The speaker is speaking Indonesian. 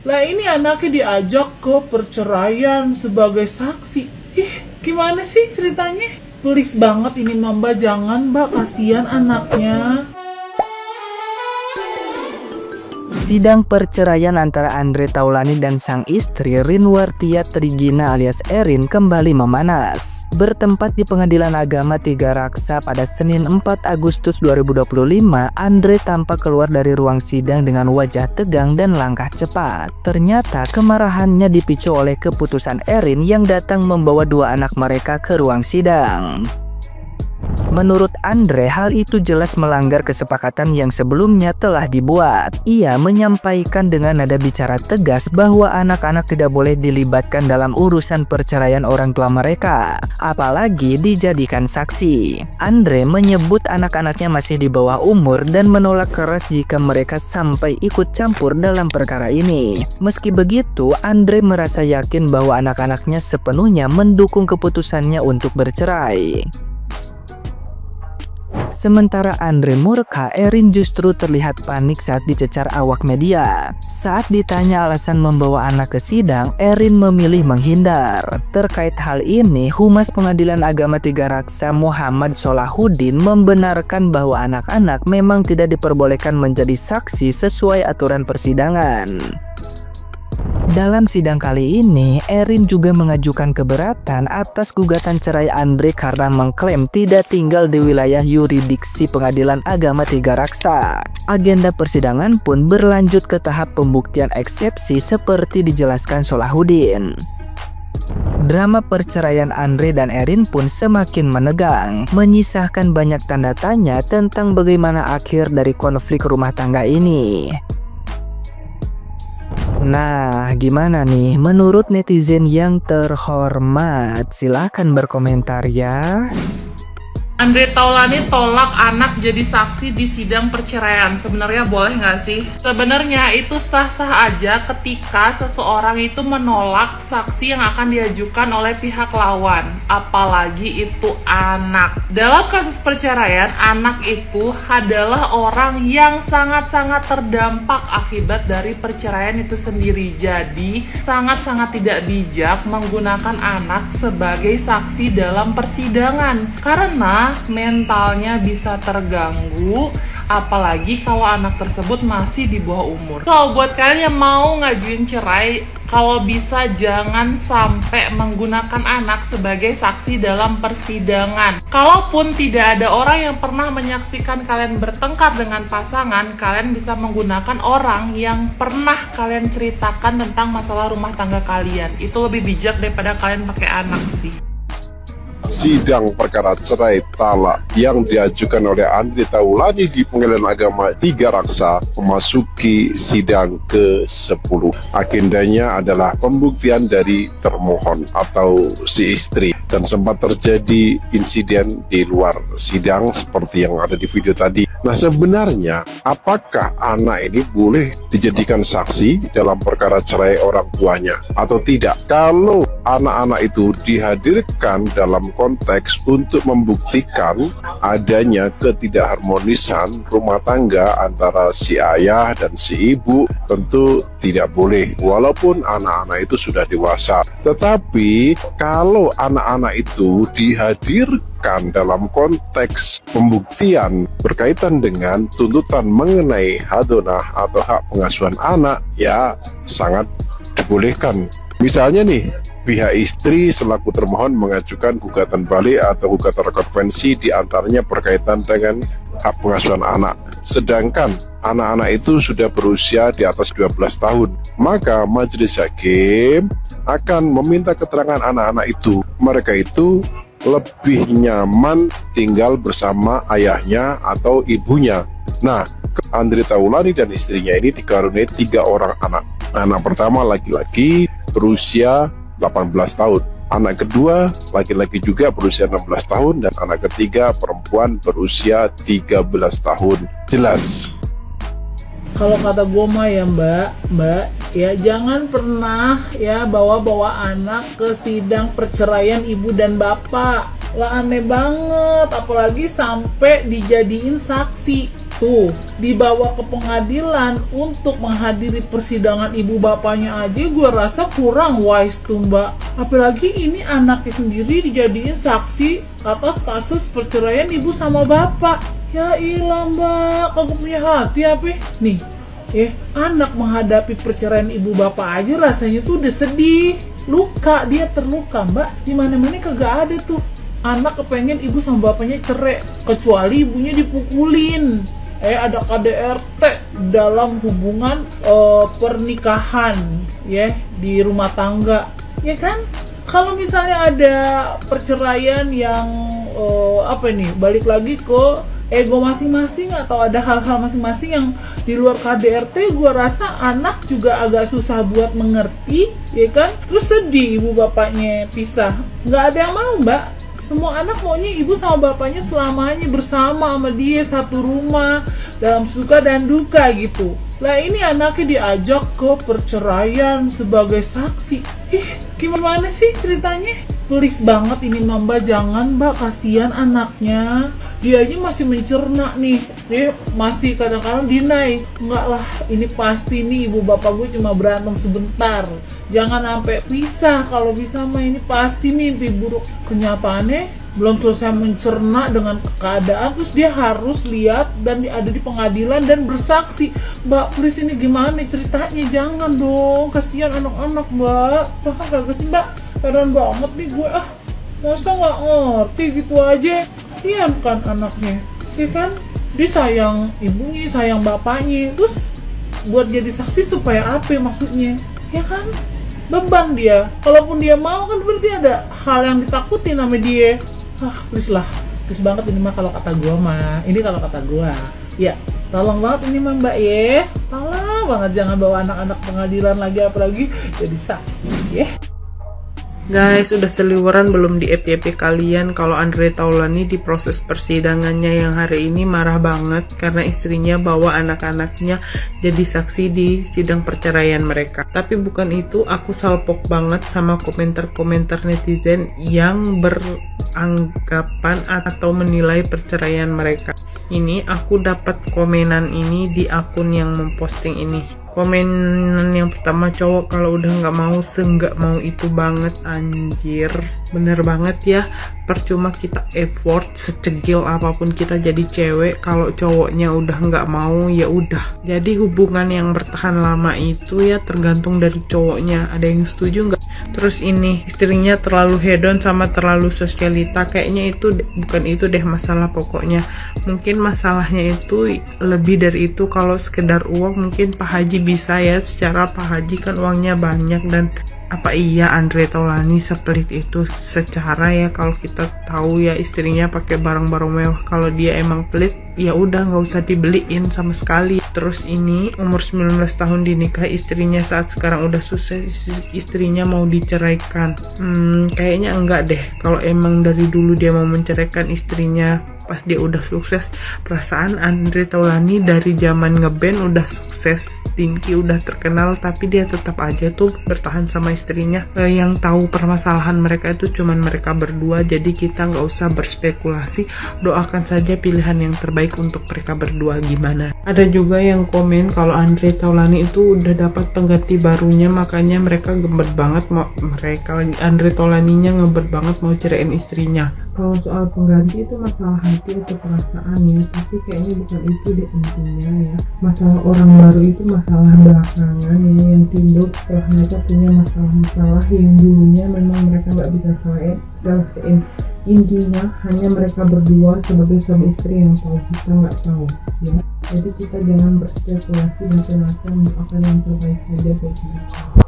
Lah ini anaknya diajak ke perceraian sebagai saksi. Ih, gimana sih ceritanya? Please banget ini Mbak, jangan Mbak, kasihan anaknya. Sidang perceraian antara Andre Taulany dan sang istri Rinwartia Trigina alias Erin kembali memanas. Bertempat di Pengadilan Agama Tiga Raksa pada Senin 4 Agustus 2025, Andre tampak keluar dari ruang sidang dengan wajah tegang dan langkah cepat. Ternyata kemarahannya dipicu oleh keputusan Erin yang datang membawa dua anak mereka ke ruang sidang. Menurut Andre, hal itu jelas melanggar kesepakatan yang sebelumnya telah dibuat. Ia menyampaikan dengan nada bicara tegas bahwa anak-anak tidak boleh dilibatkan dalam urusan perceraian orang tua mereka, apalagi dijadikan saksi. Andre menyebut anak-anaknya masih di bawah umur dan menolak keras jika mereka sampai ikut campur dalam perkara ini. Meski begitu, Andre merasa yakin bahwa anak-anaknya sepenuhnya mendukung keputusannya untuk bercerai. Sementara Andre murka, Erin justru terlihat panik saat dicecar awak media. Saat ditanya alasan membawa anak ke sidang, Erin memilih menghindar. Terkait hal ini, Humas Pengadilan Agama Tiga Raksa Muhammad Solahuddin membenarkan bahwa anak-anak memang tidak diperbolehkan menjadi saksi sesuai aturan persidangan. Dalam sidang kali ini, Erin juga mengajukan keberatan atas gugatan cerai Andre karena mengklaim tidak tinggal di wilayah yurisdiksi Pengadilan Agama Tiga Raksa. Agenda persidangan pun berlanjut ke tahap pembuktian eksepsi seperti dijelaskan Solahuddin. Drama perceraian Andre dan Erin pun semakin menegang, menyisakan banyak tanda tanya tentang bagaimana akhir dari konflik rumah tangga ini. Nah, gimana nih menurut netizen yang terhormat? Silahkan berkomentar ya. Andre Taulany tolak anak jadi saksi di sidang perceraian. Sebenarnya boleh nggak sih? Sebenarnya itu sah-sah aja ketika seseorang itu menolak saksi yang akan diajukan oleh pihak lawan, apalagi itu anak. Dalam kasus perceraian, anak itu adalah orang yang sangat-sangat terdampak akibat dari perceraian itu sendiri. Jadi, sangat-sangat tidak bijak menggunakan anak sebagai saksi dalam persidangan. Karena mentalnya bisa terganggu, apalagi kalau anak tersebut masih di bawah umur. So, buat kalian yang mau ngajuin cerai, kalau bisa jangan sampai menggunakan anak sebagai saksi dalam persidangan. Kalaupun tidak ada orang yang pernah menyaksikan kalian bertengkar dengan pasangan, kalian bisa menggunakan orang yang pernah kalian ceritakan tentang masalah rumah tangga kalian. Itu lebih bijak daripada kalian pakai anak sih. Sidang perkara cerai talak yang diajukan oleh Andre Taulany di Pengadilan Agama Tiga Raksa memasuki sidang ke-10. Agendanya adalah pembuktian dari termohon atau si istri, dan sempat terjadi insiden di luar sidang seperti yang ada di video tadi. Nah, sebenarnya apakah anak ini boleh dijadikan saksi dalam perkara cerai orang tuanya atau tidak? Kalau anak-anak itu dihadirkan dalam konteks untuk membuktikan adanya ketidakharmonisan rumah tangga antara si ayah dan si ibu, tentu tidak boleh walaupun anak-anak itu sudah dewasa. Tetapi kalau anak-anak itu dihadirkan dalam konteks pembuktian berkaitan dengan tuntutan mengenai hadonah atau hak pengasuhan anak, ya sangat dibolehkan. Misalnya nih, pihak istri selaku termohon mengajukan gugatan balik atau gugatan rekonvensi diantaranya berkaitan dengan hak pengasuhan anak. Sedangkan anak-anak itu sudah berusia di atas 12 tahun. Maka majelis hakim akan meminta keterangan anak-anak itu. Mereka itu lebih nyaman tinggal bersama ayahnya atau ibunya. Nah, Andre Taulany dan istrinya ini dikaruniai 3 orang anak. Anak pertama laki-laki berusia 18 tahun. Anak kedua laki-laki juga berusia 16 tahun, dan anak ketiga perempuan berusia 13 tahun. Jelas? Kalau kata gue mah ya mbak, ya jangan pernah ya bawa-bawa anak ke sidang perceraian ibu dan bapak. Lah aneh banget, apalagi sampai dijadiin saksi. Tuh, dibawa ke pengadilan untuk menghadiri persidangan ibu bapaknya aja gue rasa kurang wise tuh mbak. Apalagi ini anaknya sendiri dijadiin saksi atas kasus perceraian ibu sama bapak. Ya ilah mbak, kagak punya hati apa? Nih, anak menghadapi perceraian ibu bapak aja rasanya tuh udah sedih. Luka, dia terluka mbak. Dimana-mana kagak ada tuh anak kepengen ibu sama bapaknya cerai, kecuali ibunya dipukulin. Ada KDRT dalam hubungan pernikahan ya di rumah tangga, ya kan? Kalau misalnya ada perceraian yang balik lagi ke ego masing-masing atau ada hal-hal masing-masing yang di luar KDRT, gua rasa anak juga agak susah buat mengerti, ya kan? Terus sedih ibu bapaknya pisah, nggak ada yang mau mbak. Semua anak maunya ibu sama bapaknya selamanya bersama sama dia satu rumah dalam suka dan duka gitu. Lah ini anaknya diajak ke perceraian sebagai saksi. Gimana sih ceritanya? Please banget ini mbak, jangan mbak, kasihan anaknya. Dia aja masih mencerna nih, dia masih kadang-kadang deny. Enggak lah, ini pasti nih ibu bapak gue cuma berantem sebentar, jangan sampai pisah. Kalau bisa mah ini pasti mimpi buruk. Kenyataannya belum selesai mencerna dengan keadaan, terus dia harus lihat dan ada di pengadilan dan bersaksi. Mbak, please ini gimana ceritanya? Jangan dong, kasihan anak-anak mbak. Bahkan kagak sih mbak, kadang banget nih gue, masa nggak ngerti gitu aja. Kasihan kan anaknya, ya kan? Dia sayang ibunya, sayang bapaknya, terus buat jadi saksi supaya apa maksudnya, ya kan? Beban dia, kalaupun dia mau kan berarti ada hal yang ditakutin sama dia. Please lah, please banget ini mah kalau kata gua mah. Ini kalau kata gua, ya tolong banget ini mah mbak ya. Tolong banget, jangan bawa anak-anak pengadilan lagi, apalagi jadi saksi ya. Guys, udah seliweran belum di FYP kalian kalau Andre Taulani di proses persidangannya yang hari ini marah banget karena istrinya bawa anak-anaknya jadi saksi di sidang perceraian mereka. Tapi bukan itu, aku salpok banget sama komentar-komentar netizen yang beranggapan atau menilai perceraian mereka. Ini aku dapat komenan ini di akun yang memposting ini. Komenan yang pertama, cowok kalau udah nggak mau seenggak mau itu banget anjir. Bener banget ya, percuma kita effort secegil apapun kita jadi cewek, kalau cowoknya udah nggak mau ya udah. Jadi hubungan yang bertahan lama itu ya tergantung dari cowoknya. Ada yang setuju nggak? Terus ini istrinya terlalu hedon sama terlalu sosialita, kayaknya itu bukan itu deh masalah pokoknya. Mungkin masalahnya itu lebih dari itu. Kalau sekedar uang mungkin Pak Haji bisa ya, secara Pak Haji kan uangnya banyak. Dan apa iya Andre Taulani sepelit itu? Secara ya kalau kita tahu ya istrinya pakai barang-barang mewah, kalau dia emang pelit ya udah nggak usah dibeliin sama sekali. Terus ini umur 19 tahun dinikahi, istrinya saat sekarang udah sukses, istrinya mau diceraikan. Kayaknya enggak deh. Kalau emang dari dulu dia mau menceraikan istrinya pas dia udah sukses. Perasaan Andre Taulani dari zaman ngeband udah sukses, Dinky udah terkenal, tapi dia tetap aja tuh bertahan sama istrinya. Yang tahu permasalahan mereka itu cuman mereka berdua, jadi kita nggak usah berspekulasi, doakan saja pilihan yang terbaik untuk mereka berdua gimana. Ada juga yang komen kalau Andre Taulani itu udah dapat pengganti barunya, makanya mereka gebet banget Andre Taulaninya ngebet banget mau ceraiin istrinya. Kalau soal pengganti itu masalah hati atau perasaan ya, tapi kayaknya bukan itu deh intinya ya. Masalah orang baru itu masalah belakangan ya, yang timbul setelah mereka punya masalah-masalah yang dulunya memang mereka nggak bisa selesaiin. Intinya hanya mereka berdua sebagai suami istri yang tahu, kita nggak tahu ya. Jadi kita jangan berspekulasi macam-macam, akan yang terbaik saja buat kita.